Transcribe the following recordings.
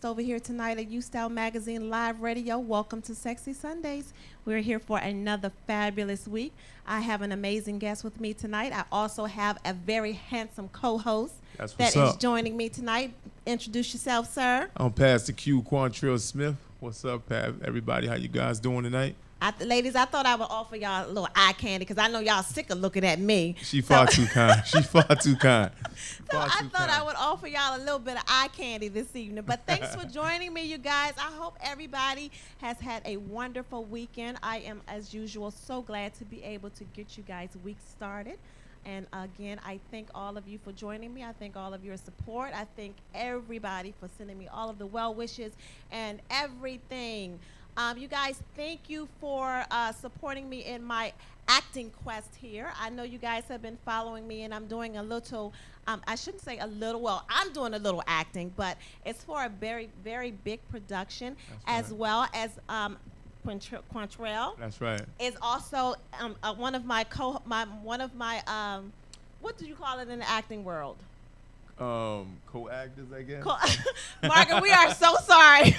guest over here tonight at UStyle Magazine Live Radio. Welcome to Sexy Sundays. We're here for another fabulous week. I have an amazing guest with me tonight. I also have a very handsome co-host that is joining me tonight. Introduce yourself, sir. I'm Pastor Q Quantrill Smith. What's up, Pat? Everybody, how you guys doing tonight? Ladies, I thought I would offer y'all a little eye candy because I know y'all sick of looking at me. She far too kind. She far too kind. So I thought I would offer y'all a little bit of eye candy this evening. But thanks for joining me, you guys. I hope everybody has had a wonderful weekend. I am, as usual, so glad to be able to get you guys' week started. And again, I thank all of you for joining me. I thank all of your support. I thank everybody for sending me all of the well wishes and everything. You guys, thank you for supporting me in my acting quest here. I know you guys have been following me, and I'm doing a little, I shouldn't say a little, well, I'm doing a little acting, but it's for a very, very big production, as well as Quantrell. That's right. Is also one of my, what do you call it in the acting world? Co-actors, I guess. Margaret, we are so sorry.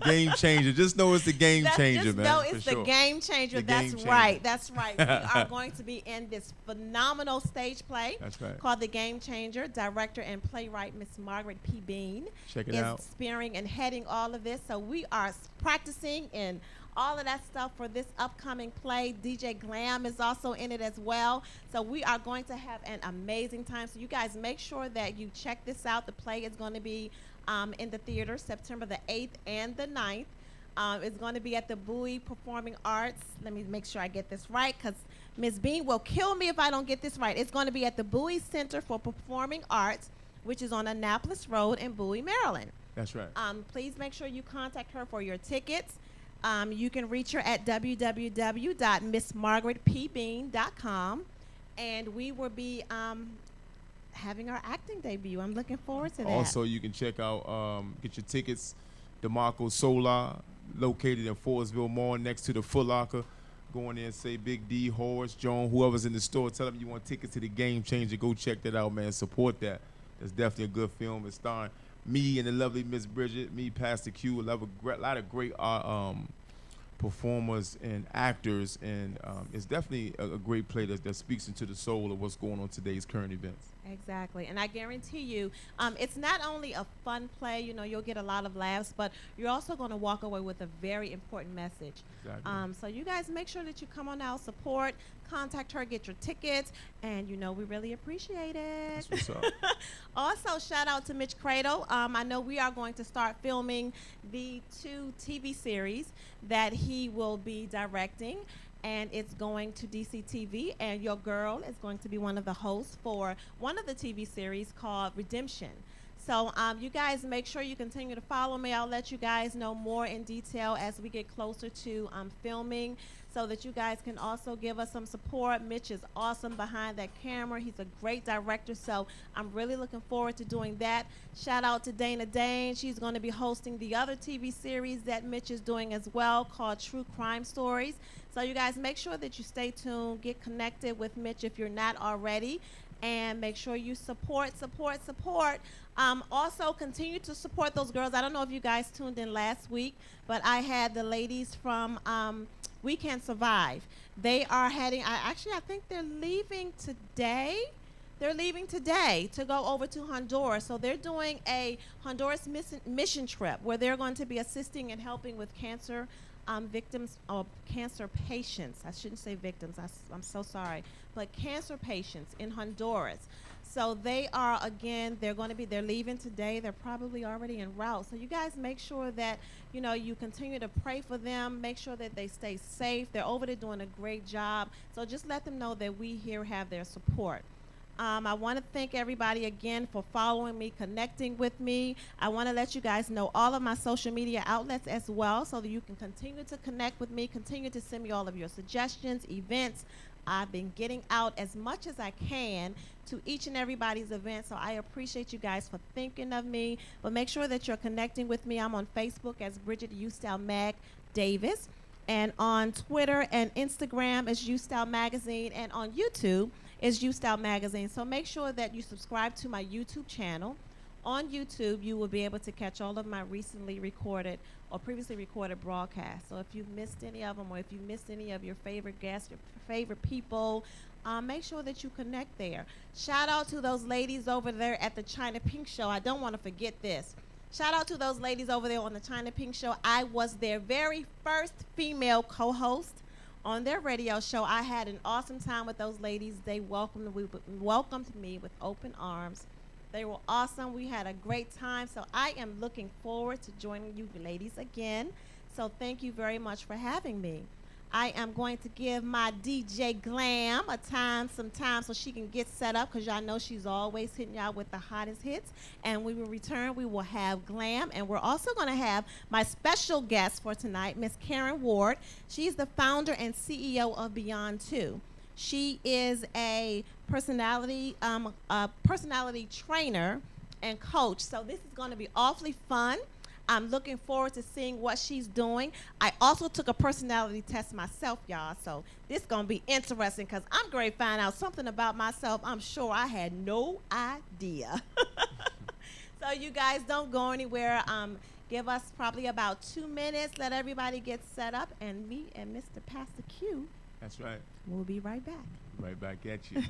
Game changer. Just know it's the game changer, man. No, it's the game changer. That's right. That's right. We are going to be in this phenomenal stage play. That's right. Called The Game Changer. Director and playwright Miss Margaret P. Bean Check it out. is spearing and heading all of this. So we are practicing and all of that stuff for this upcoming play. DJ Glam is also in it as well. So we are going to have an amazing time. So you guys make sure that you check this out. The play is going to be in the theater September the 8th and the 9th. It's going to be at the Bowie Performing Arts. Let me make sure I get this right because Ms. Bean will kill me if I don't get this right. It's going to be at the Bowie Center for Performing Arts, which is on Annapolis Road in Bowie, Maryland. That's right. Please make sure you contact her for your tickets. You can reach her at www.missmargaretpbean.com, and we will be having our acting debut. I'm looking forward to that. Also, you can check out, get your tickets, DeMarco Solar, located in Forestville Mall next to the Foot Locker. Go in there and say Big D, Horace, Joan, whoever's in the store, tell them you want tickets to The Game Changer. Go check that out, man. Support that. It's definitely a good film. It's starring me and the lovely Miss Bridget, me, Pastor Q, a lot of great performers and actors, and it's definitely a great play that speaks into the soul of what's going on today's current events. Exactly, and I guarantee you, it's not only a fun play, you know, you'll get a lot of laughs, but you're also going to walk away with a very important message. Exactly. So you guys make sure that you come on out, support, contact her, get your tickets, and you know we really appreciate it. That's what's up. Also, shout out to Mitch Cradle. I know we are going to start filming the 2 TV series that he will be directing, and it's going to DC TV, and your girl is going to be one of the hosts for one of the TV series called Redemption. So you guys make sure you continue to follow me. I'll let you guys know more in detail as we get closer to filming, so that you guys can also give us some support. Mitch is awesome behind that camera. He's a great director, so I'm really looking forward to doing that. Shout out to Dana Dane. She's going to be hosting the other TV series that Mitch is doing as well, called True Crime Stories. So you guys make sure that you stay tuned, get connected with Mitch if you're not already, and make sure you support. Also, continue to support those girls. I don't know if you guys tuned in last week, but I had the ladies from We Can Survive. They are heading, I think they're leaving today. They're leaving today to go over to Honduras. So they're doing a Honduras mission trip where they're going to be assisting and helping with cancer victims or cancer patients. I shouldn't say victims. I'm so sorry. But cancer patients in Honduras. So they are, again, they're leaving today. They're probably already en route. So you guys make sure that, you know, you continue to pray for them. Make sure that they stay safe. They're over there doing a great job. So just let them know that we here have their support. I want to thank everybody again for following me, connecting with me. I want to let you guys know all of my social media outlets as well, so that you can continue to connect with me, continue to send me all of your suggestions, events. I've been getting out as much as I can to each and everybody's event, so I appreciate you guys for thinking of me. But make sure that you're connecting with me. I'm on Facebook as Bridget UStyle Mag Davis, and on Twitter and Instagram as UStyle Magazine, and on YouTube is UStyle Magazine. So make sure that you subscribe to my YouTube channel. On YouTube, you will be able to catch all of my recently recorded or previously recorded broadcasts. So if you've missed any of them, or if you missed any of your favorite guests, your favorite people, make sure that you connect there. Shout out to those ladies over there at the China Pink Show. I don't want to forget this. Shout out to those ladies over there on the China Pink Show. I was their very first female co-host on their radio show. I had an awesome time with those ladies. They welcomed me with open arms. They were awesome. We had a great time. So I am looking forward to joining you ladies again. So thank you very much for having me. I am going to give my DJ Glam some time so she can get set up, because y'all know she's always hitting y'all with the hottest hits. And when we return, we will have Glam. And we're also going to have my special guest for tonight, Miss Karen Ward. She's the founder and CEO of Beyond 2. She is a personality trainer and coach. So this is going to be awfully fun. I'm looking forward to seeing what she's doing. I also took a personality test myself, y'all. So this is going to be interesting, because I'm going to find out something about myself I'm sure I had no idea. So you guys don't go anywhere. Give us probably about 2 minutes. Let everybody get set up. And me and Mr. Pastor Q. That's right. We'll be right back. Right back at you.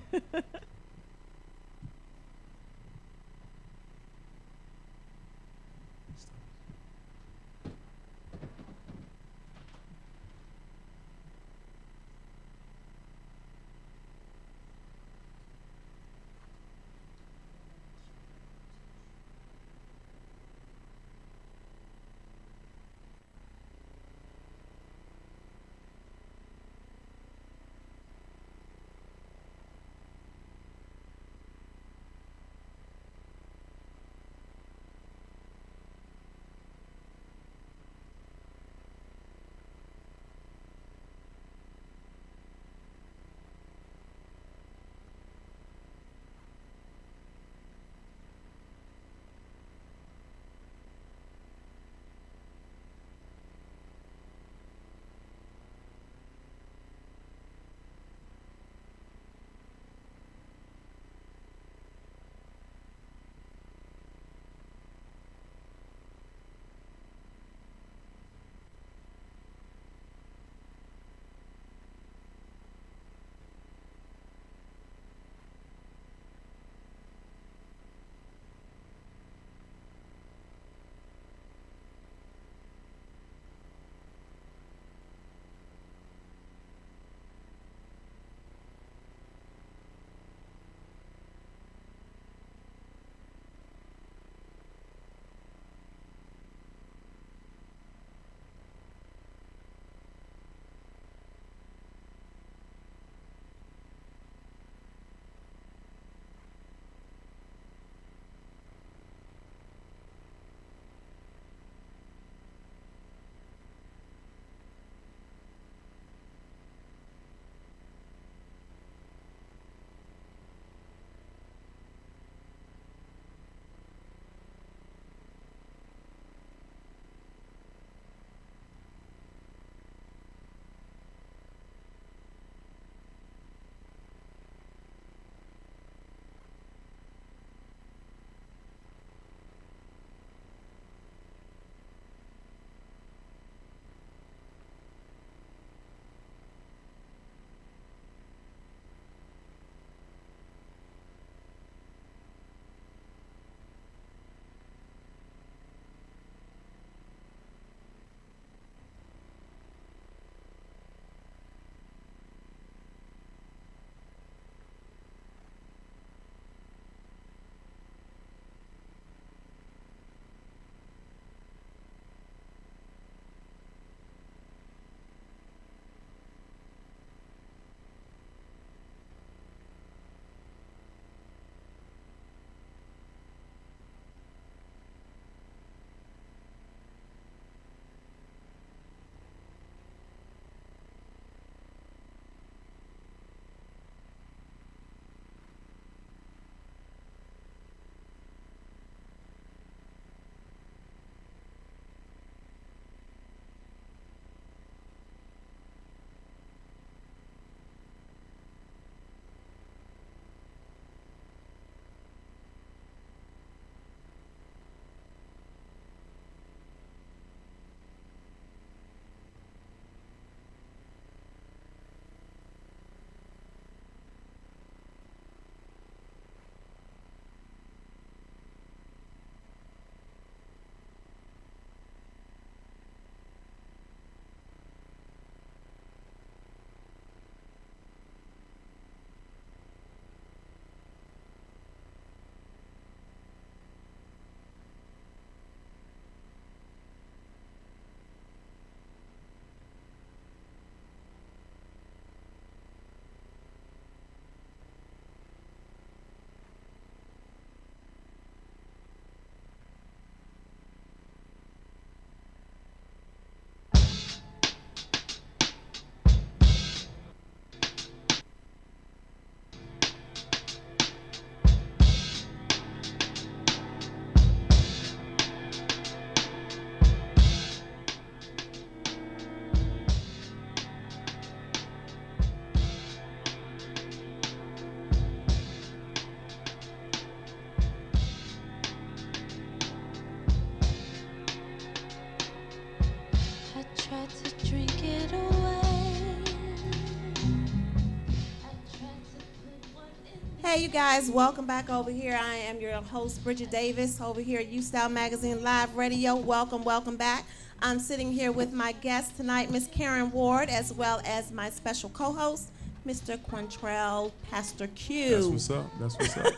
Hey, you guys, welcome back over here. I am your host, Bridget Davis, over here at UStyle Magazine Live Radio. Welcome back. I'm sitting here with my guest tonight, Miss Karen Ward, as well as my special co-host, Mr. Quantrell Pastor Q. That's what's up.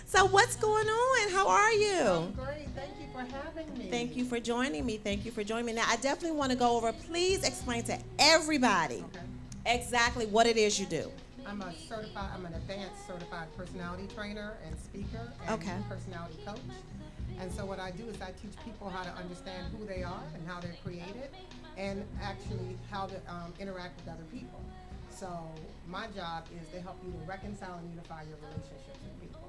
So what's going on? How are you? I'm great. Thank you for having me. Thank you for joining me. Now, I definitely want to go over, please explain to everybody exactly what it is you do. I'm an advanced certified personality trainer and speaker and personality coach. And so what I do is I teach people how to understand who they are and how they're created and actually how to interact with other people. So my job is to help you to reconcile and unify your relationships with people.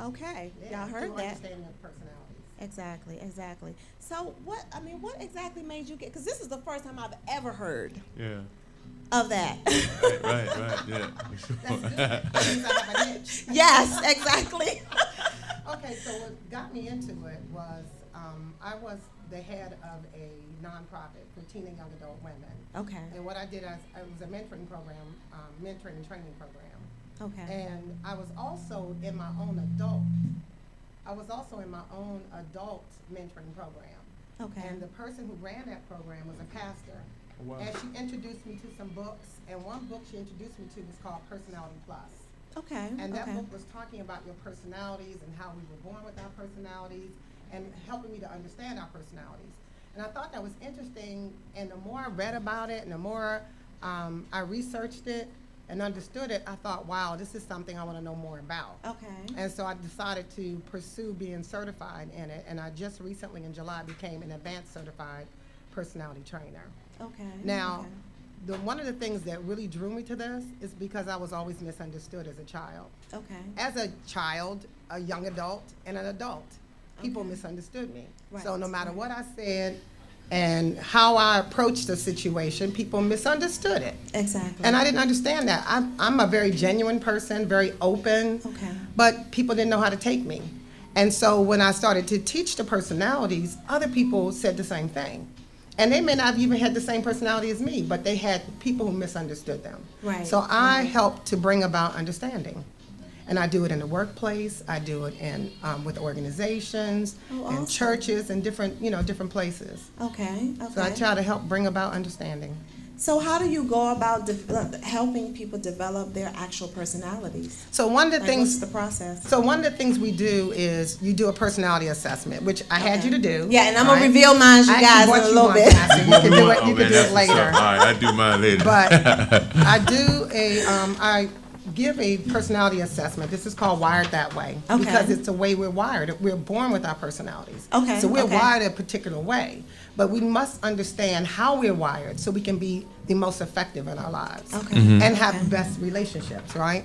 Okay, Yeah, y'all heard that. Understanding of personalities. Exactly. So what exactly made you get, because this is the first time I've ever heard of that. Right, yeah. That means I have a niche. Yes, exactly. Okay, so what got me into it was I was the head of a nonprofit for teen and young adult women. Okay. And what I did, it was a mentoring program, mentoring and training program. Okay. And I was also in my own adult mentoring program. Okay. And the person who ran that program was a pastor. Wow. And she introduced me to some books, and one book she introduced me to was called Personality Plus. Okay. And that book was talking about your personalities and how we were born with our personalities and helping me to understand our personalities. And I thought that was interesting, and the more I read about it and the more I researched it and understood it, I thought, wow, this is something I want to know more about. Okay. And so I decided to pursue being certified in it, and I just recently in July became an advanced certified personality trainer. Okay. Now, one of the things that really drew me to this is because I was always misunderstood as a child. Okay. As a child, a young adult, and an adult, people misunderstood me. Right. So no matter what I said and how I approached the situation, people misunderstood it. Exactly. And I didn't understand that. I'm a very genuine person, very open, but people didn't know how to take me. And so when I started to teach the personalities, other people said the same thing. And they may not have even had the same personality as me, but they had people who misunderstood them. Right. So I help to bring about understanding. And I do it in the workplace, I do it in with organizations and churches and different places. Okay. So I try to help bring about understanding. So how do you go about helping people develop their actual personalities? So one of the things, what's the process? So one of the things we do is you do a personality assessment, which I had you to do. Yeah, and I'm gonna reveal mine to you guys in a little bit. You can do it. You can do it later. All right, I do mine later. But I do I give a personality assessment. This is called Wired That Way because it's the way we're wired. We're born with our personalities. Okay. So we're wired a particular way, but we must understand how we're wired so we can be the most effective in our lives and have the best relationships, right?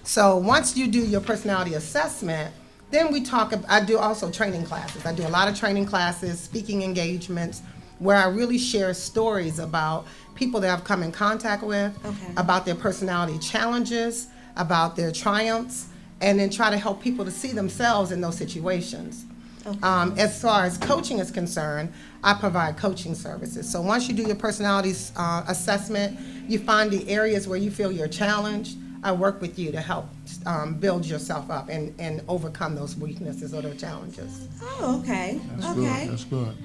So once you do your personality assessment, then I do also training classes. I do a lot of training classes, speaking engagements, where I really share stories about people that I've come in contact with, about their personality challenges, about their triumphs, and then try to help people to see themselves in those situations. As far as coaching is concerned, I provide coaching services. So once you do your personality assessment, you find the areas where you feel you're challenged, I work with you to help build yourself up and overcome those weaknesses or those challenges. Oh, okay. That's good.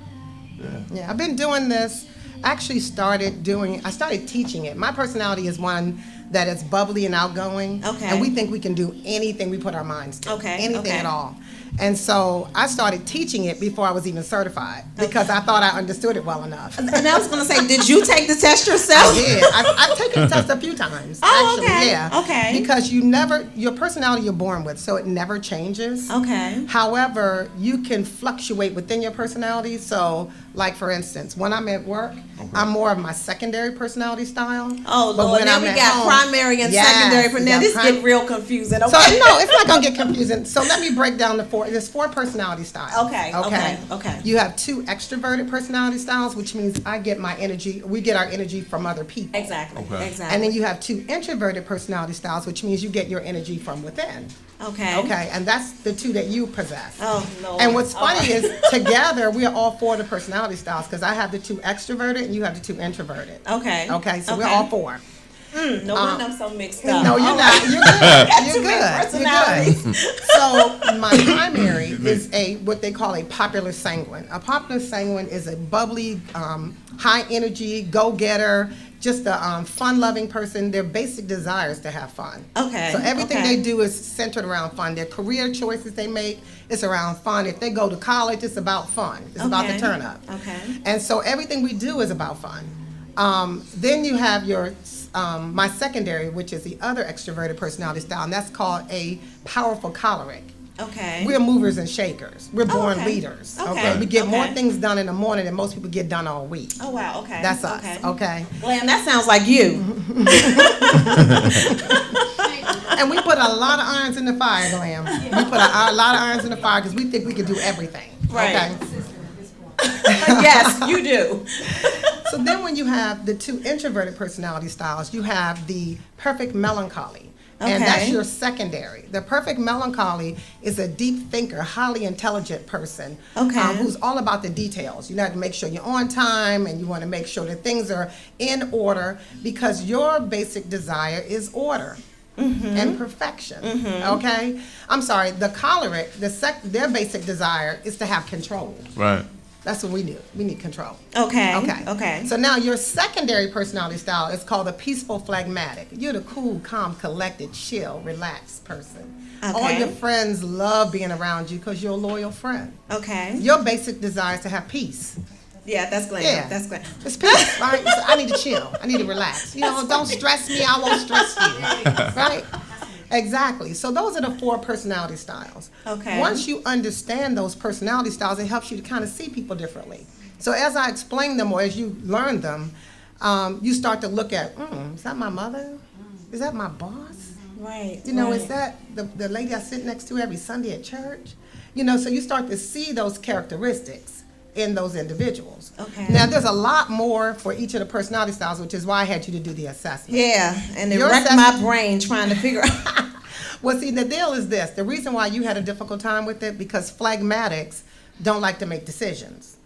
Yeah, I've been doing this. I started teaching it. My personality is one that is bubbly and outgoing. And we think we can do anything we put our minds to. Anything at all. And so I started teaching it before I was even certified because I thought I understood it well enough. And I was going to say, did you take the test yourself? I did. I've taken the test a few times. Because your personality you're born with, so it never changes. However, you can fluctuate within your personality. So, like for instance, when I'm at work, I'm more of my secondary personality style. Oh, Lord, now we got primary and secondary. Now this get real confusing. So, no, it's not going to get confusing. So let me break down the four. There's 4 personality styles. Okay. You have 2 extroverted personality styles, which means we get our energy from other people. Exactly. And then you have 2 introverted personality styles, which means you get your energy from within. Okay. And that's the 2 that you possess. Oh, no. And what's funny is together we are all 4 of the personality styles because I have the 2 extroverted and you have the 2 introverted. Okay. So we're all 4. No wonder I'm so mixed up. No, you're All not. right. You're good. Got You're too many good. You're personalities. good. So my primary is what they call a popular sanguine. A popular sanguine is a bubbly, high energy, go-getter, just a fun-loving person. Their basic desire is to have fun. Okay, So everything okay. they do is centered around fun. Their career choices they make is around fun. If they go to college, it's about fun. It's about the Okay, turn up. okay. And so everything we do is about fun. Then you have your my secondary, which is the other extroverted personality style, and that's called a powerful choleric. Okay. We're movers and shakers. We're born okay. leaders. Okay. We get more Okay. things done in the morning than most people get done all week. Oh, wow. Okay. That's us. Okay. Glam, that sounds like you. And we put a lot of irons in the fire, Glam. We put a lot of irons in the fire because we think we can do everything. Right. Okay? Yes, you do. So then when you have the two introverted personality styles, you have the perfect melancholy. And that's Okay. your secondary. The perfect melancholy is a deep thinker, highly intelligent person. Okay. Who's all about the details. You have to make sure you're on time and you want to make sure that things are in order because your basic desire is order. And perfection. Okay? I'm sorry, the choleric, their basic desire is to have control. Right. That's what we do. We need control. Okay. Okay. Okay. So now your secondary personality style is called the peaceful phlegmatic. You're the cool, calm, collected, chill, relaxed person. All Okay. your friends love being around you because you're a loyal friend. Okay. Your basic desire is to have peace. Yeah, that's Glam. Yeah. That's Glam. It's peace, right? So I need to chill. I need to relax. You know, don't stress me. I won't stress you. Right? Exactly. So those are the 4 personality styles. Okay. Once you understand those personality styles, it helps you to kind of see people differently. So as I explain them or as you learn them, you start to look at, is that my mother? Is that my boss? Right. You know, right. is that the lady I sit next to every Sunday at church? You know, so you start to see those characteristics in those individuals. Okay. Now, there's a lot more for each of the personality styles, which is why I had you to do the assessment. Yeah, and it Your wrecked assessment- my brain trying to figure out. Well, see, the deal is this. The reason why you had a difficult time with it, because phlegmatics don't like to make decisions.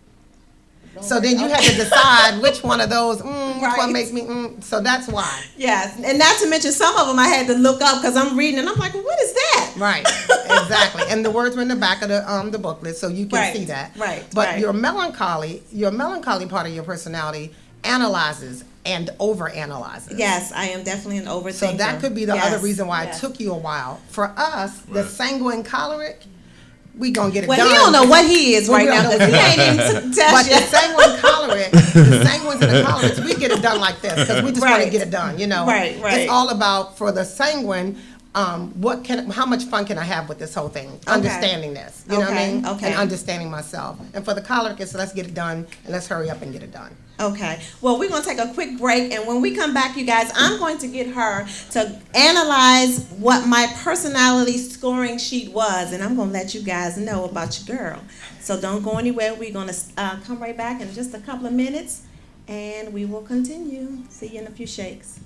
So then you had to decide which one of those, which Right. one makes me, so that's why. Yes, and not to mention some of them I had to look up because I'm reading and I'm like, well, what is that? Right, exactly. And the words were in the back of the booklet, so you can Right, see that. right, But right. your melancholy part of your personality analyzes and overanalyzes. Yes, I am definitely an overthinker. So that could be the Yes, other reason why yes. it took you a while. For us, the sanguine choleric, we gonna get it Well, done. he don't know what he is Well, right we now don't because know. he ain't even But touched the yet. sanguine choleric, the sanguines and the cholerics, we get it done like this because we just want to Right. get it done. You know, Right, right. It's all about for the sanguine. How much fun can I have with this whole thing? Understanding this, you know what I Okay, mean, okay. and understanding myself. And for the choleric, it's let's get it done and let's hurry up and get it done. Okay. Well, we're going to take a quick break, and when we come back, you guys, I'm going to get her to analyze what my personality scoring sheet was, and I'm going to let you guys know about your girl. So don't go anywhere. We're going to come right back in just a couple of minutes, and we will continue. See you in a few shakes.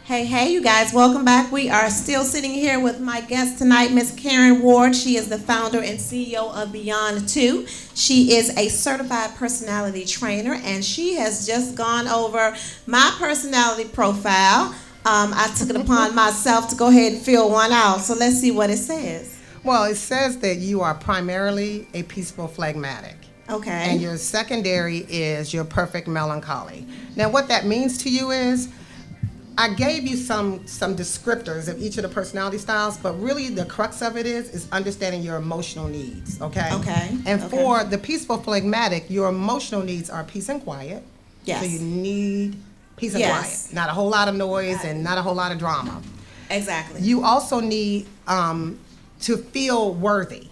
Hey, hey, you guys, welcome back. We are still sitting here with my guest tonight, Miss Karen Ward. She is the founder and CEO of Beyond 2. She is a certified personality trainer, and she has just gone over my personality profile. I took it upon myself to go ahead and fill one out. So let's see what it says. Well, it says that you are primarily a peaceful phlegmatic. Okay. And your secondary is your perfect melancholy. Now, what that means to you is, I gave you some descriptors of each of the personality styles, but really the crux of it is understanding your emotional needs, okay? Okay. And Okay. for the peaceful phlegmatic, your emotional needs are peace and quiet. Yes. So you need peace and Yes. quiet, not a whole lot of noise and not a whole lot of drama. Exactly. You also need to feel worthy,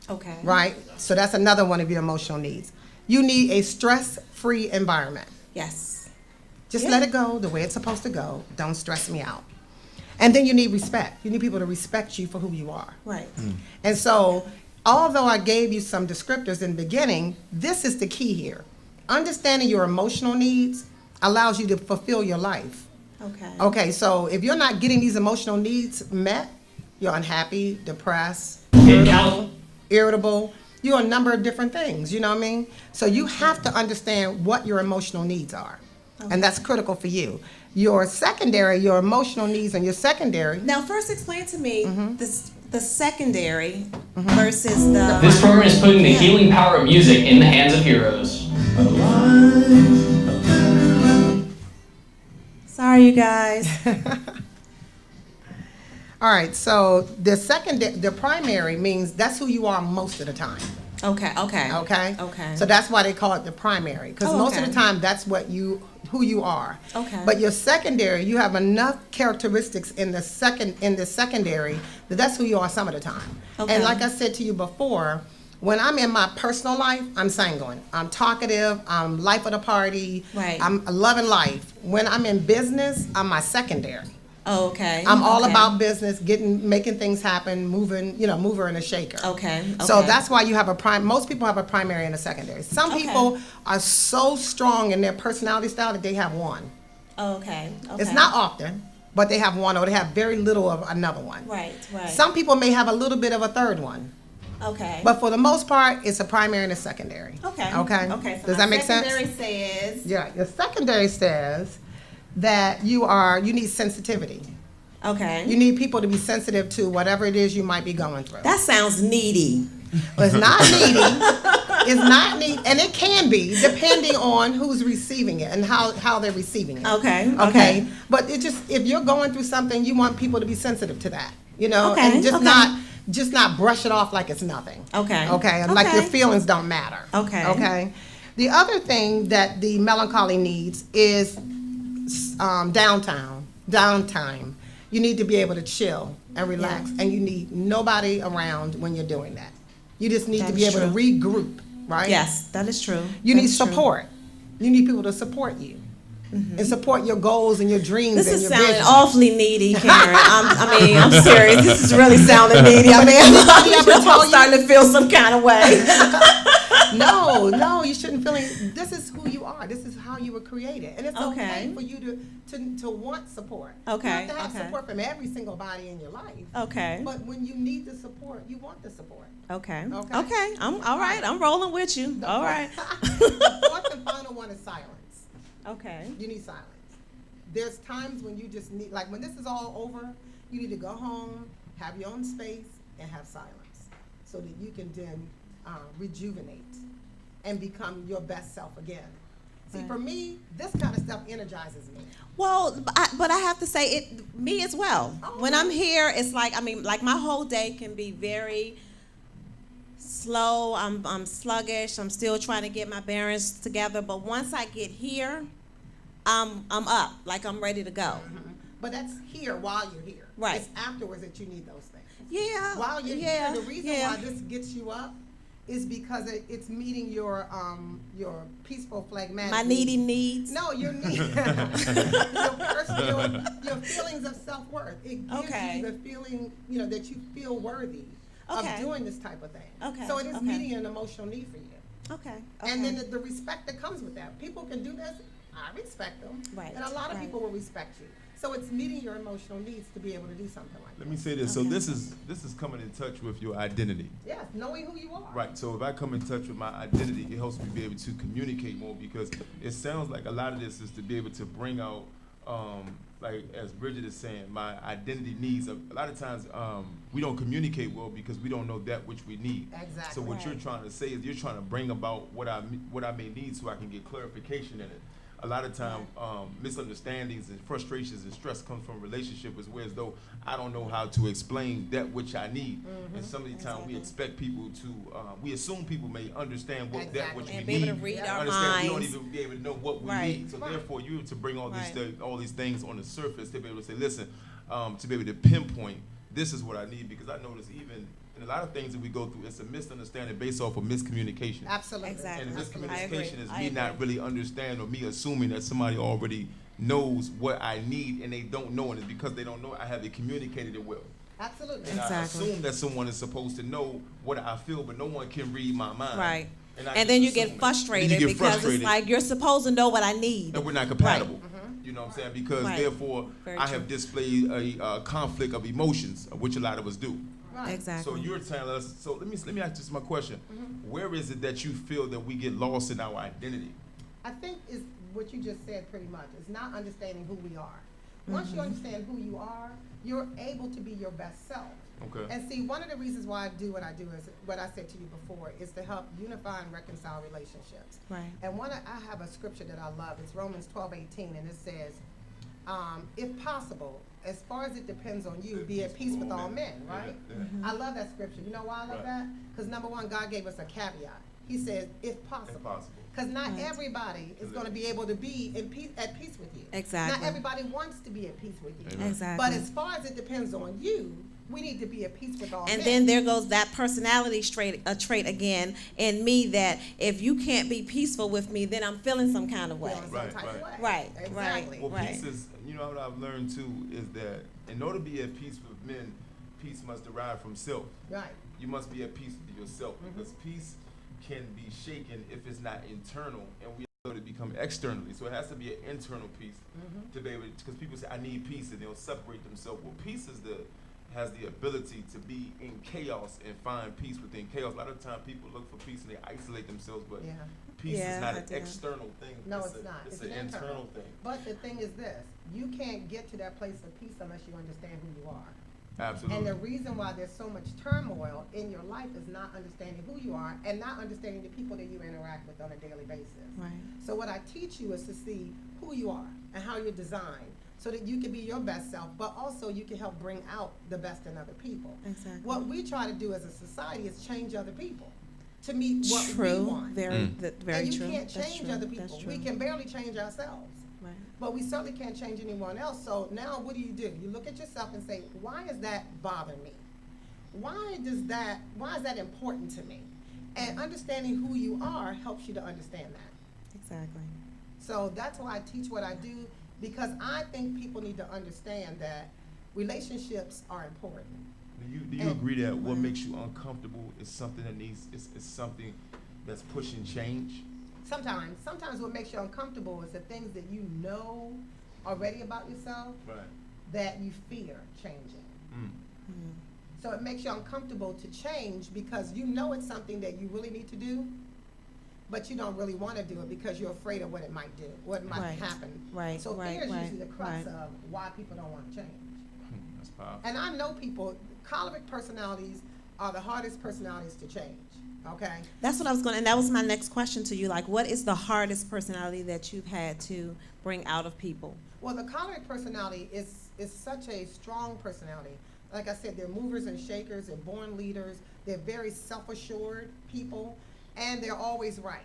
Okay. right? So that's another one of your emotional needs. You need a stress-free environment. Yes. Just Yeah. let it go the way it's supposed to go. Don't stress me out. And then you need respect. You need people to respect you for who you are. Right. And so, although I gave you some descriptors in the beginning, this is the key here. Understanding your emotional needs allows you to fulfill your life. Okay. Okay, so if you're not getting these emotional needs met, you're unhappy, depressed, irritable. You're a number of different things, you know what I mean? So you have to understand what your emotional needs are. And that's critical for you. Your secondary, your emotional needs and your secondary. Now, first explain to me the secondary versus the... This program is putting the healing power of music in the hands of heroes. Sorry, you guys. All right, so the primary means that's who you are most of the time. Okay, okay. Okay? Okay. So that's why they call it the primary, because Oh, most okay. of the time that's who you are. Okay. But your secondary, you have enough characteristics in the secondary that's who you are some of the time. Okay. And like I said to you before, when I'm in my personal life, I'm sanguine. I'm talkative. I'm life of the party. Right. I'm loving life. When I'm in business, I'm my secondary. Oh, okay. I'm all Okay. about business, making things happen, moving, mover and a shaker. Okay. So okay. that's why you have most people have a primary and a secondary. Some Okay. people are so strong in their personality style that they have one. Oh, okay. Okay. It's not often, but they have one or they have very little of another one. Right, right. Some people may have a little bit of a third one. Okay. But for the most part, it's a primary and a secondary. Okay. Okay? Okay. So Does my that make sense? secondary says... Yeah. Your secondary says that you need sensitivity. Okay. You need people to be sensitive to whatever it is you might be going through. That sounds needy. Well, it's not needy. It's not needy, and it can be depending on who's receiving it and how they're receiving it. Okay. Okay. But it just if you're going through something, you want people to be sensitive to that. Okay, and okay. just not brush it off like it's nothing. Okay. Okay. And like your Okay. feelings don't matter. Okay. Okay. The other thing that the melancholy needs is downtime. You need to be able to chill and relax, Yeah. and you need nobody around when you're doing that. You just need That to be is able to true. regroup, right? Yes, that is true. You That need is true. support. You need people to support you and support your goals and your dreams This and is your sounding vision. awfully needy, Karen. I'm serious. This is really sounding needy. I mean, I'm starting to feel some kind of way. No, you shouldn't feel any. This is who you are. This is how you were created, and it's okay, Okay. for you to want support. Okay, You have to have okay. support from every single body in your life. Okay. But when you need the support, you want the support. Okay. Okay. Okay. I'm all right. I'm rolling with you. All right. The fourth and final one is silence. Okay. You need silence. There's times when you just need, like when this is all over, you need to go home, have your own space, and have silence, so that you can then rejuvenate and become your best self again. See, Right. for me, this kind of stuff energizes me. Well, but I have to say me as well. Oh, When okay. I'm here, it's like like my whole day can be very slow. I'm sluggish. I'm still trying to get my bearings together. But once I get here, I'm up. Like I'm ready to go. But that's here while you're here. Right. It's afterwards that you need those things. Yeah. While you're yeah, here, the reason yeah. why this gets you up is because it's meeting your peaceful phlegmatic. My needy needs. No, your need. your feelings of self-worth. It gives Okay. you the feeling, that you feel worthy Okay. of doing this type of thing. Okay, So it is okay. meeting an emotional need for you. Okay. And then the respect that comes with that. People can do this I respect them. Right, And a lot of right. people will respect you. So it's meeting your emotional needs to be able to do something like that. Let me say this. So Okay. this is coming in touch with your identity. Yes, knowing who you are. Right. So if I come in touch with my identity, it helps me be able to communicate more, because it sounds like a lot of this is to be able to bring out, like as Bridget is saying, my identity needs. A lot of times we don't communicate well because we don't know that which we need. Exactly. So what Right. you're trying to say is you're trying to bring about what I may need so I can get clarification in it. A lot of time, misunderstandings and frustrations and stress comes from relationship, as well as though I don't know how to explain that which I need. And some of the time we Exactly. expect people to, we assume people may understand what that which Exactly. And we be need. able to read Yeah. our Understand, we don't minds. even be able to know what we Right. need. So Right. therefore, you to bring all Right. all these things on the surface to be able to say, listen, to be able to pinpoint, this is what I need, because I notice even in a lot of things that we go through, it's a misunderstanding based off of miscommunication. Absolutely. Exactly. And Absolutely. I agree. miscommunication is I me not agree. really understanding, or me assuming that somebody already knows what I need and they don't know, and it's because they don't know I haven't communicated it well. Absolutely. And I Exactly. assume that someone is supposed to know what I feel, but no one can read my mind. Right. I And just then you assume get it. And frustrated then you get because frustrated, it's like you're supposed to know what I need. and we're not compatible. Mm-hmm. You know what I'm saying? Because Right. therefore, Very I true. have displayed a conflict of emotions, of which a lot of us do. Right. Exactly. So you're telling us. So let me ask this my question. Where is it that you feel that we get lost in our identity? I think is what you just said pretty much. It's not understanding who we are. Once you understand who you are, you're able to be your best self. Okay. And see, one of the reasons why I do what I do is what I said to you before, is to help unify and reconcile relationships. Right. And I have a scripture that I love. It's Romans 12:18, and it says, if possible, as far as it depends on you, be at peace with all men, right? Yeah. I love that scripture. You know why I love Right. that? Because number one, God gave us a caveat. He says, if possible. If possible. Because not Right. everybody is going to be able to be at peace with you. Exactly. Not everybody wants to be at peace with you. Amen. Exactly. But as far as it depends on you, we need to be at peace with all And men. then there goes that personality trait again in me, that if you can't be peaceful with me, then I'm feeling some kind of way. Feeling some Right, type of right. way. Right, right. Exactly. Well, Right. peace is, you know what I've learned too, is that in order to be at peace with men, peace must derive from self. Right. You must be at peace with yourself, Mm-hmm. because peace can be shaken if it's not internal, and we allow it to become externally. So it has to be an internal peace Mm-hmm. to be able, because people say, I need peace, and they'll separate themselves. Well, peace has the ability to be in chaos and find peace within chaos. A lot of times people look for peace and they isolate themselves, but Yeah. peace Yeah, is not I an do. external thing. No, it's a- not. It's It's an an internal thing. But the thing is this, you can't get to that place of peace unless you understand who you are. Absolutely. And the reason why there's so much turmoil in your life is not understanding who you are and not understanding the people that you interact with on a daily basis. Right. So what I teach you is to see who you are and how you're designed so that you can be your best self, but also you can help bring out the best in other people. Exactly. What we try to do as a society is change other people to meet what we True. want. Very, Mm. very And you true. can't That's change true. other That's people. We true. can barely change ourselves. Right. But we certainly can't change anyone else. So now what do? You look at yourself and say, why does that bother me? Why is that important to me? And understanding who you are helps you to understand that. Exactly. So that's why I teach what I do, because I think people need to understand that relationships are important. Do you And- agree that what makes you uncomfortable is something that is something that's pushing change? Sometimes what makes you uncomfortable is the things that you know already about yourself Right. that you fear changing. Mm. So it makes you uncomfortable to change because you know it's something that you really need to do, but you don't really want to do it because you're afraid of what it might do, what might Right. happen. Right, So right, fear is right, usually the crux right. of why people don't want to change. That's powerful. And I know people, choleric personalities are the hardest personalities to change, okay? That's what I was going, and that was my next question to you. Like, what is the hardest personality that you've had to bring out of people? Well, the choleric personality is such a strong personality. Like I said, they're movers and shakers, they're born leaders, they're very self-assured people, and they're always right.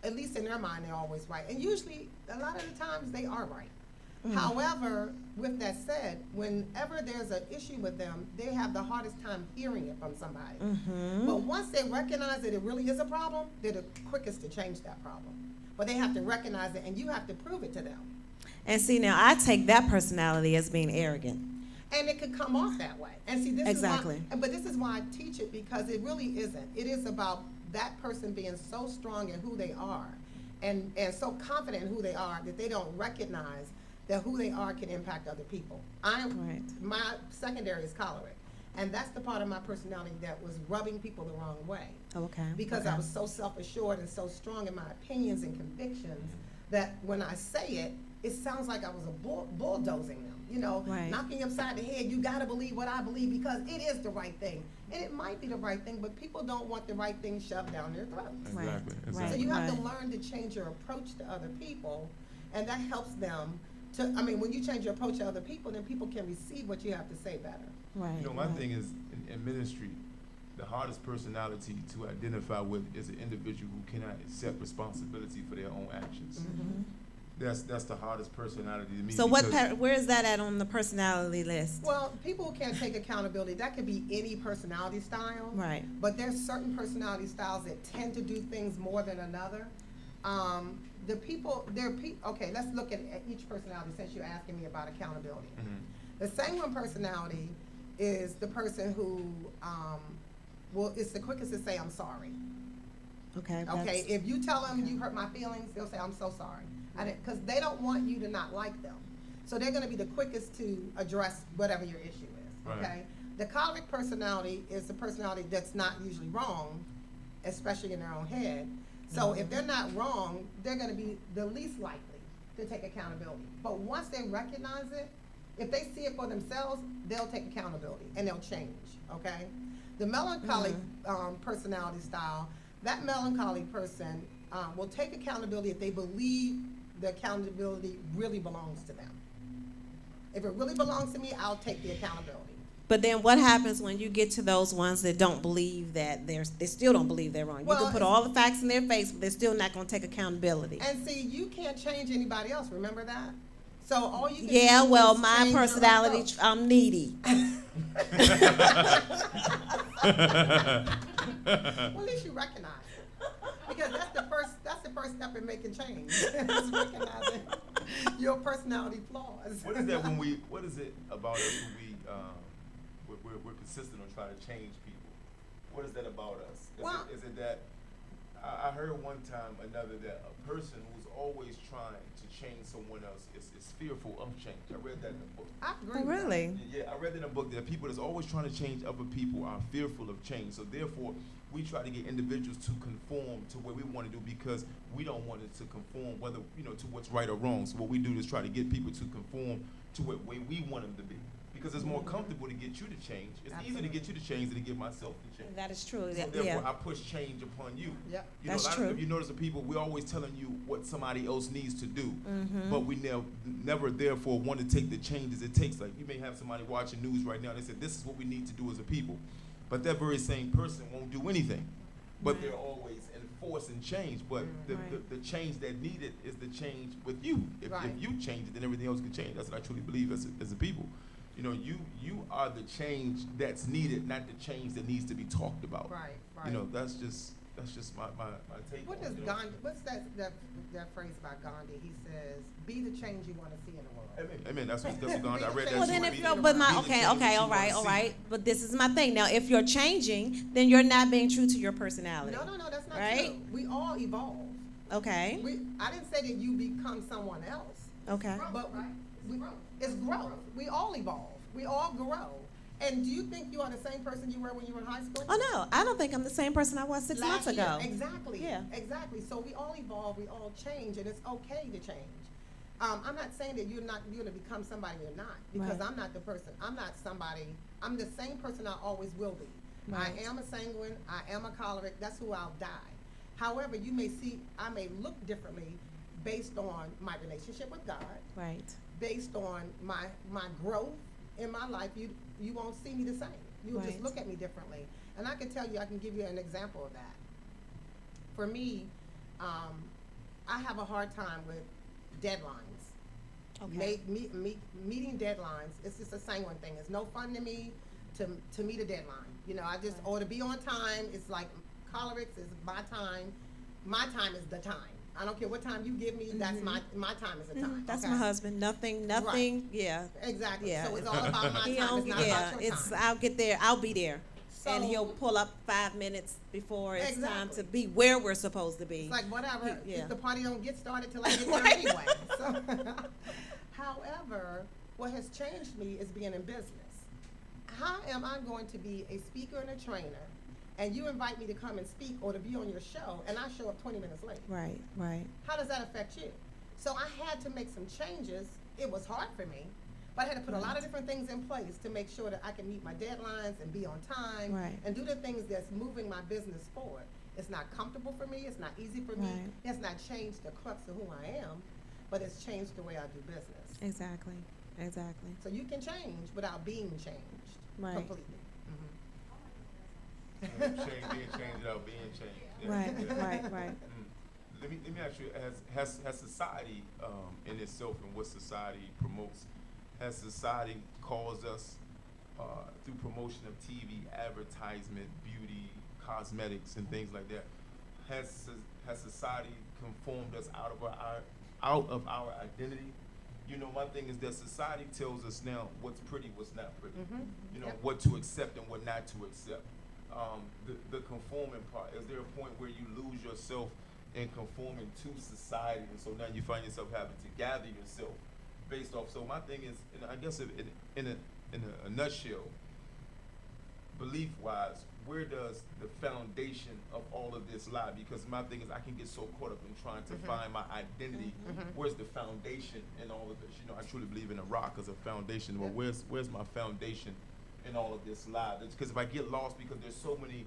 At least in their mind, they're always right. And usually, a lot of the times, they are right. However, with that said, whenever there's an issue with them, they have the hardest time hearing it from somebody. But once they recognize that it really is a problem, they're the quickest to change that problem. But they have to recognize it, and you have to prove it to them. And see, now I take that personality as being arrogant. And it could come off that way. And see, this Exactly. is why, but this is why I teach it, because it really isn't. It is about that person being so strong in who they are and so confident in who they are that they don't recognize that who they are can impact other people. Right. My secondary is choleric, and that's the part of my personality that was rubbing people the wrong way. Okay. Because okay. I was so self-assured and so strong in my opinions and convictions that when I say it, it sounds like I was bulldozing them, you know, Right. knocking upside the head. You gotta believe what I believe because it is the right thing. And it might be the right thing, but people don't want the right thing shoved down their throats. Right. Exactly. Right. Exactly. So you have to Right. learn to change your approach to other people, and that helps them to, I mean, when you change your approach to other people, then people can receive what you have to say better. Right. You know, my right. thing is in ministry, the hardest personality to identify with is an individual who cannot accept responsibility for their own actions. Mhm. That's the hardest personality to me. So what? because- Where is that at on the personality list? Well, people who can't take accountability, that could be any personality style. Right. But there's certain personality styles that tend to do things more than another. Okay, let's look at each personality since you're asking me about accountability. Mhm. The sanguine personality is the person who, it's the quickest to say, I'm sorry. Okay. Okay, if you tell them you hurt my feelings, they'll say, I'm so sorry. Because they don't want you to not like them. So they're gonna be the quickest to address whatever your issue is, Right. okay? The choleric personality is the personality that's not usually wrong, especially in their own head. So if they're not wrong, they're gonna be the least likely to take accountability. But once they recognize it, if they see it for themselves, they'll take accountability and they'll change, okay? The melancholy personality style, that melancholy person will take accountability if they believe the accountability really belongs to them. If it really belongs to me, I'll take the accountability. But then what happens when you get to those ones that don't believe that they still don't believe they're wrong? You Well, can put all the facts in their face, but they're still not going to take accountability. And see, you can't change anybody else, remember that? So all you can Yeah, do well, is my change your personality, approach. I'm needy. Well, at least you recognize it. Because that's the first step in making change. Is recognizing your personality flaws. What is that what is it about us when we're consistent on trying to change people? What is that about us? Is it that, I heard one time another that a person who's always trying to change someone else is fearful of change. I read that in a book. I agree Oh, with that. really? Yeah, I read in a book that people that's always trying to change other people are fearful of change. So therefore, we try to get individuals to conform to what we want to do because we don't want it to conform whether, to what's right or wrong. So what we do is try to get people to conform to what way we want them to be. Because it's more comfortable to get you to change. It's easier to get you to change than to get myself to change. That is true. So Yeah. therefore, I push change upon you. Yep. That's a lot true. If you notice the people, we're always telling you what somebody else needs to do, Mm-hmm. but we never therefore want to take the changes it takes. Like you may have somebody watching news right now. They say this is what we need to do as a people, but that very same person won't do anything. But Right. they're always enforcing change. But Right. the change that needed is the change with you. If Right. you change it, then everything else can change. That's what I truly believe as a people. You are the change that's needed, not the change that needs to be talked about. Right, right. That's just my take. What on does it, Gandhi, what's that phrase about Gandhi? He says, be the change you want to see in the world. Amen. That's what Gandhi. I read that. Well, too. then if Be- you're, be but the my, change okay, that okay, you all wanna right, all see. right. But this is my thing. Now, if you're changing, then you're not being true to your personality. No, that's not Right? true. We all evolve. Okay. I didn't say that you become someone else, Okay. but it's growth. We all evolve. We all grow. And do you think you are the same person you were when you were in high school? Oh no, I don't think I'm the same person I was 6 months Last year. ago. Exactly. Yeah. Exactly. So we all evolve, we all change, and it's okay to change. I'm not saying that you're gonna become somebody you're not, because Right. I'm not the person. I'm not somebody. I'm the same person I always will be. Right. I am a sanguine. I am a choleric. That's who I'll die. However, I may look differently based on my relationship with God, Right. based on my growth in my life. You won't see me the same. You'll just Right. look at me differently. And I can tell you, I can give you an example of that. For me, I have a hard time with deadlines. Okay. Meeting deadlines, it's just a sanguine thing. It's no fun to me to meet a deadline. Or to be on time, it's like cholerics is my time. My time is the time. I don't care what time you give me, that's my time is the time. That's okay? my husband. Nothing. Yeah. Exactly. Yeah. So it's all about my time. He It's don't- not yeah. about your It's time. I'll get there. I'll be there. and So- he'll pull up 5 minutes before it's time Exactly. to be where we're supposed to be. It's like whatever. Yeah. The party don't get started till I get there anyway. So, however, what has changed me is being in business. How am I going to be a speaker and a trainer, and you invite me to come and speak or to be on your show, and I show up 20 minutes late? Right, right. How does that affect you? So I had to make some changes. It was hard for me, but I had to put a lot of different things in place to make sure that I can meet my deadlines and be on time Right. and do the things that's moving my business forward. It's not comfortable for me. It's not easy for me. Right. It's not changed the crux of who I am, but it's changed the way I do business. Exactly, exactly. So you can change without being changed Right. completely. Being changed without being changed. Yeah. Right, Yeah. right, right. Let me ask you: has society in itself and what society promotes, has society caused us through promotion of TV, advertisement, beauty, cosmetics, and things like that? Has society conformed us out of our identity? You know, my thing is that society tells us now what's pretty, what's not pretty. You know, Yep. what to accept and what not to accept. The conforming part, is there a point where you lose yourself in conforming to society, and so now you find yourself having to gather yourself based off? So my thing is, and I guess in a nutshell, belief wise, where does the foundation of all of this lie? Because my thing is, I can get so caught up in trying to find my identity. Where's the foundation in all of this? You know, I truly believe in a rock as a foundation. Well, Yep. where's my foundation in all of this lie? Because if I get lost, because there's so many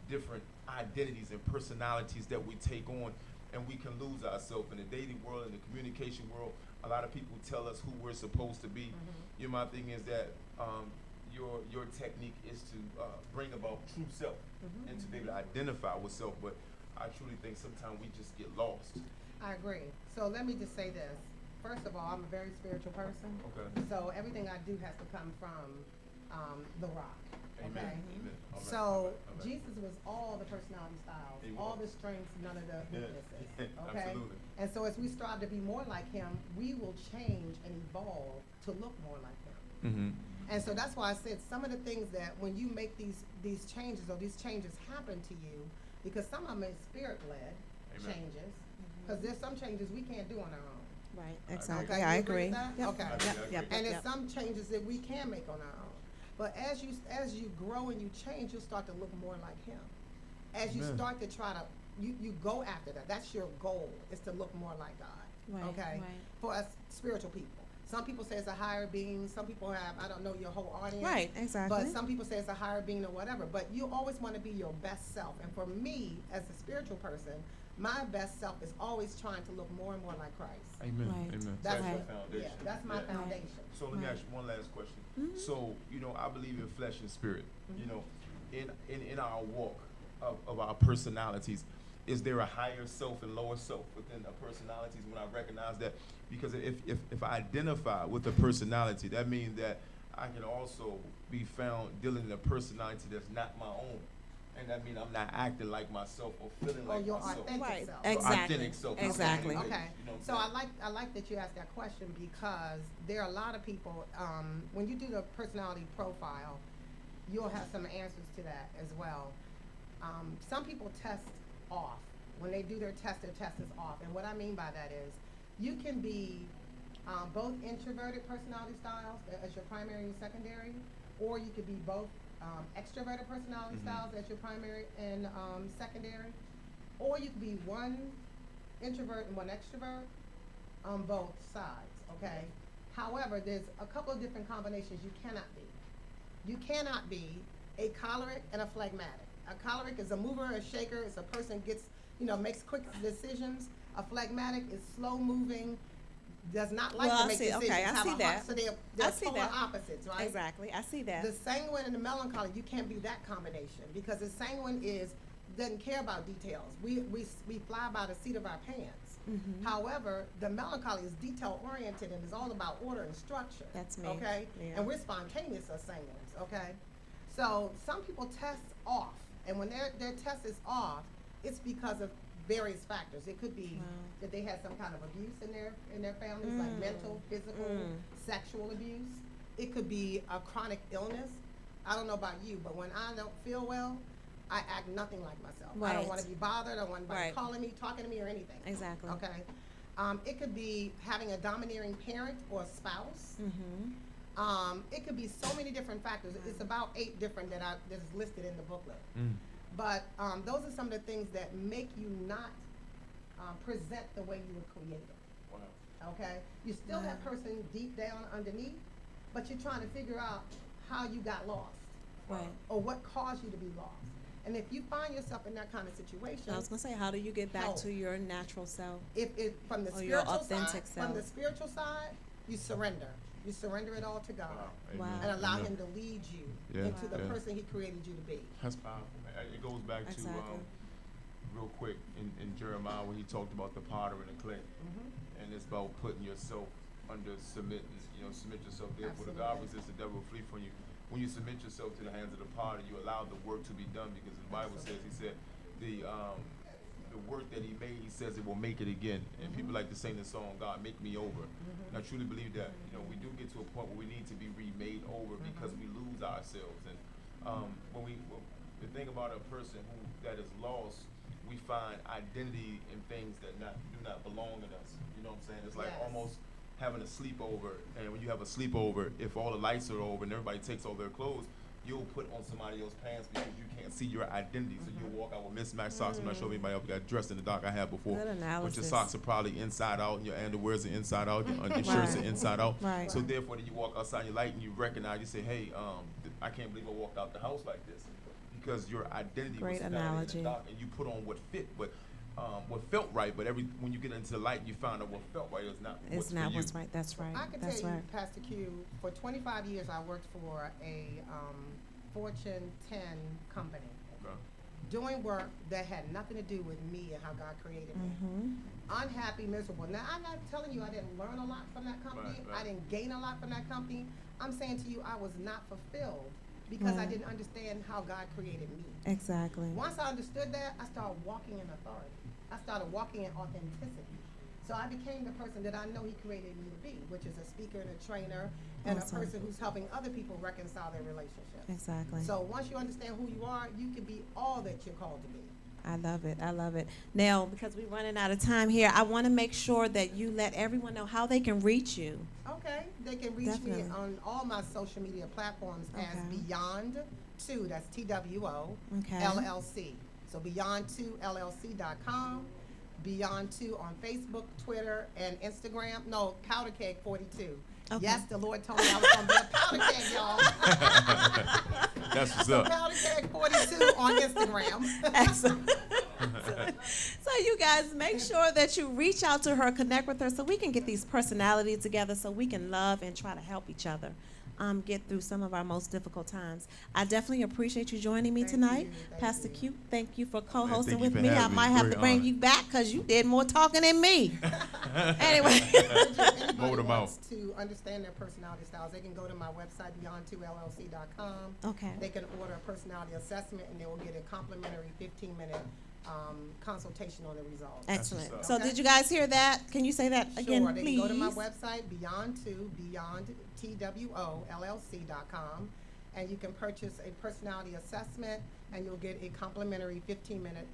different identities and personalities that we take on, and we can lose ourselves in the dating world, in the communication world. A lot of people tell us who we're supposed to be. You know, my thing is that your technique is to bring about true self and to be able to identify with self. But I truly think sometimes we just get lost. I agree. So let me just say this. First of all, I'm a very spiritual person. Okay. So everything I do has to come from the rock. Amen. Okay. Amen. All right. So All right. Jesus was all the personality styles, He all was. the strengths, none of the Yeah. weaknesses. Okay. Absolutely. And so as we strive to be more like him, we will change and evolve to look more like him. Mm-hmm. And so that's why I said some of the things that when you make these changes or these changes happen to you, because some of them is spirit-led Amen. changes, because there's some changes we can't do on our own. Right, agree. exactly. Okay, I you agree agree. with that? Yep. Okay. I agree, Yep, I yep, agree. And there's yep. some changes that we can make on our own. But as you grow and you change, you'll start to look more like him. As you Amen. start to try to, you go after that. That's your goal, is to look more like God. Right, Okay? right. For us spiritual people. Some people say it's a higher being. Some people have, I don't know your whole audience. Right, exactly. But some people say it's a higher being or whatever. But you always want to be your best self. And for me, as a spiritual person, my best self is always trying to look more and more like Christ. Amen. Right. Amen. That's your Right. foundation. Yeah, that's my Yeah. foundation. So let me Right. ask you one last question. So, you know, I believe in flesh and spirit. You know, in our walk of our personalities, is there a higher self and lower self within our personalities when I recognize that? Because if I identify with a personality, that means that I can also be found dealing in a personality that's not my own. And that means I'm not acting like myself or feeling Or like your myself. authentic Right, self. exactly. Authentic self. Exactly. Okay. You know what I'm So saying? I like that you asked that question, because there are a lot of people, when you do the personality profile, you'll have some answers to that as well. Some people test off. When they do their test is off. And what I mean by that is, you can be both introverted personality styles as your primary and secondary, or you could be both extroverted personality styles as your primary and secondary, or you could be one introvert and one extrovert on both sides, okay? However, there's a couple of different combinations you cannot be. You cannot be a choleric and a phlegmatic. A choleric is a mover, a shaker, it's a person gets, makes quick decisions. A phlegmatic is slow moving, does not like Well, to I make see- decisions. okay, I have see a heart- that. So they're I see polar that. opposites, right? Exactly, I see that. The sanguine and the melancholy, you can't be that combination, because the sanguine doesn't care about details. We fly by the seat of our pants. Mm-hmm. However, the melancholy is detail oriented and is all about order and structure. That's me. Okay? Yeah. And we're spontaneous as sanguines, okay? So some people test off, and when their test is off, it's because of various factors. It could be Wow. that they had some kind of abuse in their families, like mental, physical, sexual abuse. It could be a chronic illness. I don't know about you, but when I don't feel well, I act nothing like myself. I Right. don't want to be bothered. I don't want anybody Right. calling me, talking to me, or anything. Exactly. Okay. It could be having a domineering parent or spouse. It could be so many different factors. It's about 8 different that is listed in the booklet. But those are some of the things that make you not present the way you were created. Wow. Okay? You're still that person deep down underneath, but you're trying to figure out how you got lost. Right. Or what caused you to be lost. And if you find yourself in that kind of situation, I was gonna say, how do you get back help. to your natural self? if from the Or your spiritual authentic side, self. from the spiritual side, you surrender. You surrender it all to God. Wow. And allow Amen. Him to lead you Yeah. into the Yeah. person He created you to be. That's powerful, man. It goes back Exactly. to real quick in Jeremiah when he talked about the potter and the clay, and it's about putting yourself under submitting. Submit yourself. Therefore, the God Absolutely. resists the devil will flee from you. When you submit yourself to the hands of the potter, you allow the work to be done, because the Bible says, He said, the work that He made, He says it will make it again. And people like to sing the song, God, make me over. And I truly believe that we do get to a point where we need to be remade over because we lose ourselves. And the thing about a person that is lost, we find identity in things that do not belong in us. You know what I'm saying? It's like Yes. almost having a sleepover, and when you have a sleepover, if all the lights are over and everybody takes all their clothes, you'll put on somebody else's pants because you can't see your identity. So you'll walk out with mismatched socks. I'm not sure if anybody else got dressed in the dark. I have before. Good But your analysis. socks are probably inside out, and your underwears are inside out, your shirts are Right. inside out. Right. So therefore, then you walk outside your light and you recognize, you say, hey, I can't believe I walked out the house like this, because your identity Great was found analogy. in the dark, and you put on what fit, but what felt right. But when you get into the light, you find out what felt right is not It's what's not for what's you. right. That's right. I can That's tell you, right. Pastor Q, for 25 years I worked for a Fortune 10 company, Okay. doing work that had nothing to do with me and how God created me. Unhappy, miserable. Now, I'm not telling you I didn't learn a lot from that company. Right. I didn't gain a lot from that company. I'm saying to you, I was not fulfilled because I Right. didn't understand how God created me. Exactly. Once I understood that, I started walking in authority. I started walking in authenticity. So I became the person that I know He created me to be, which is a speaker and a trainer and Awesome. a person who's helping other people reconcile their relationships. Exactly. So once you understand who you are, you can be all that you're called to be. I love it. I love it. Now, because we're running out of time here, I want to make sure that you let everyone know how they can reach you. Okay, they can reach Definitely. me on all my social media platforms as Okay. Beyond2, that's TWO, Okay. LLC. So Beyond2LLC.com, Beyond2 on Facebook, Twitter, and Instagram. No, Powder Keg 42. Okay. Yes, the Lord told me I was going to be a Powder Keg, y'all. That's what's So up. Powder Keg 42 on Instagram. Excellent. So you guys make sure that you reach out to her, connect with her, so we can get these personalities together, so we can love and try to help each other get through some of our most difficult times. I definitely appreciate you joining me Thank tonight. you. Thank Pastor you. Q, thank you for co-hosting thank you with for me. I having me. might have Great to bring honor. you back because you did more talking than me. Anyway. If anybody Vote 'em wants to understand their personality styles, they can go to my website, beyond2llc.com. Okay. They can order a personality assessment, and they will get a complimentary 15-minute consultation on the results. Excellent. what's So up. did you guys hear that? Can you say that again, Sure, they please? can go to my website, beyond2llc.com, and you can purchase a personality assessment, and you'll get a complimentary 15-minute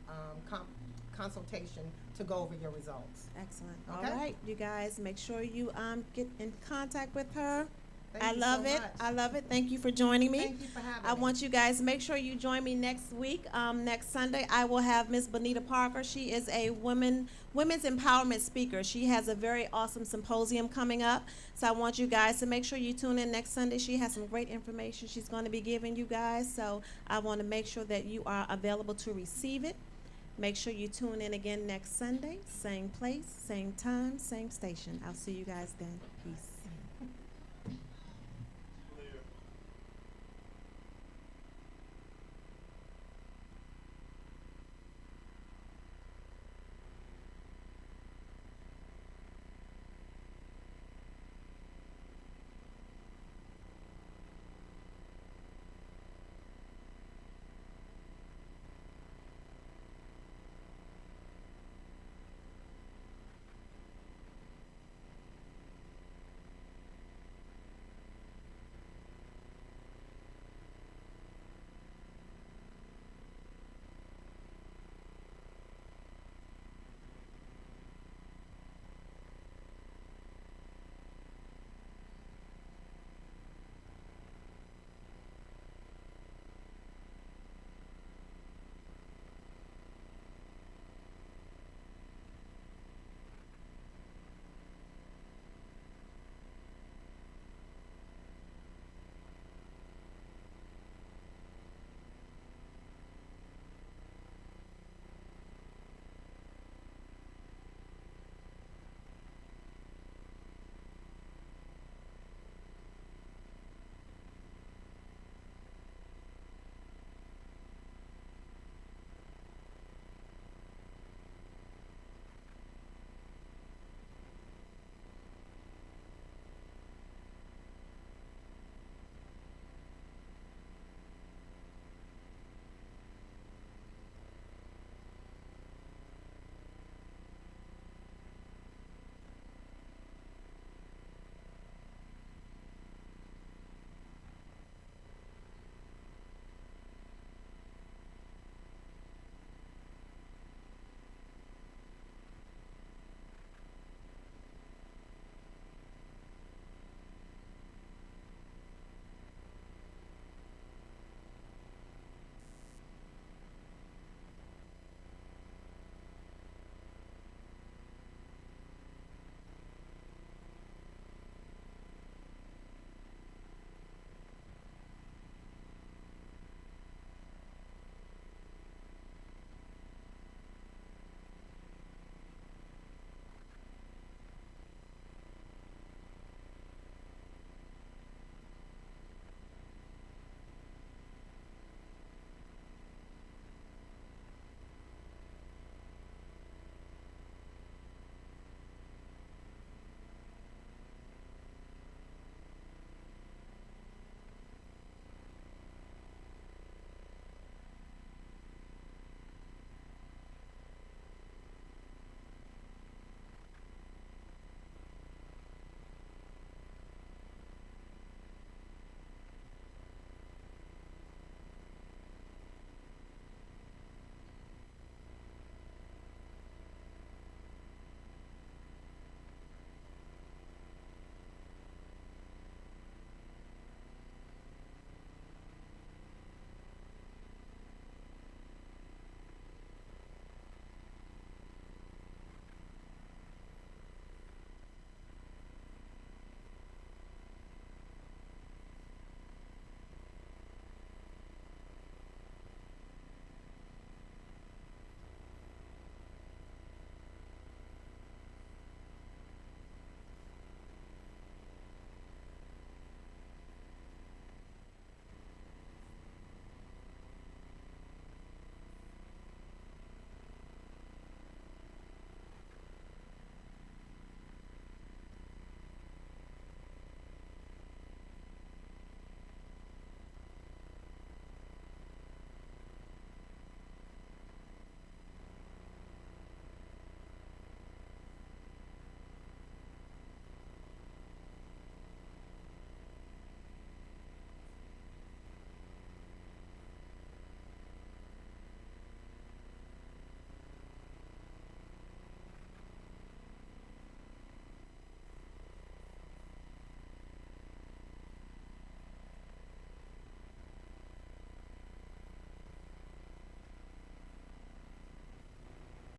consultation to go over your results. Excellent. Okay. All right, you guys, make sure you get in contact with her. Thank I you love so it. much. I love it. Thank you for joining me. Thank you for having I me. want you guys make sure you join me next week. Next Sunday, I will have Miss Bonita Parker. She is a women's empowerment speaker. She has a very awesome symposium coming up. So I want you guys to make sure you tune in next Sunday. She has some great information she's going to be giving you guys. So I want to make sure that you are available to receive it. Make sure you tune in again next Sunday. Same place, same time, same station. I'll see you guys then. Peace.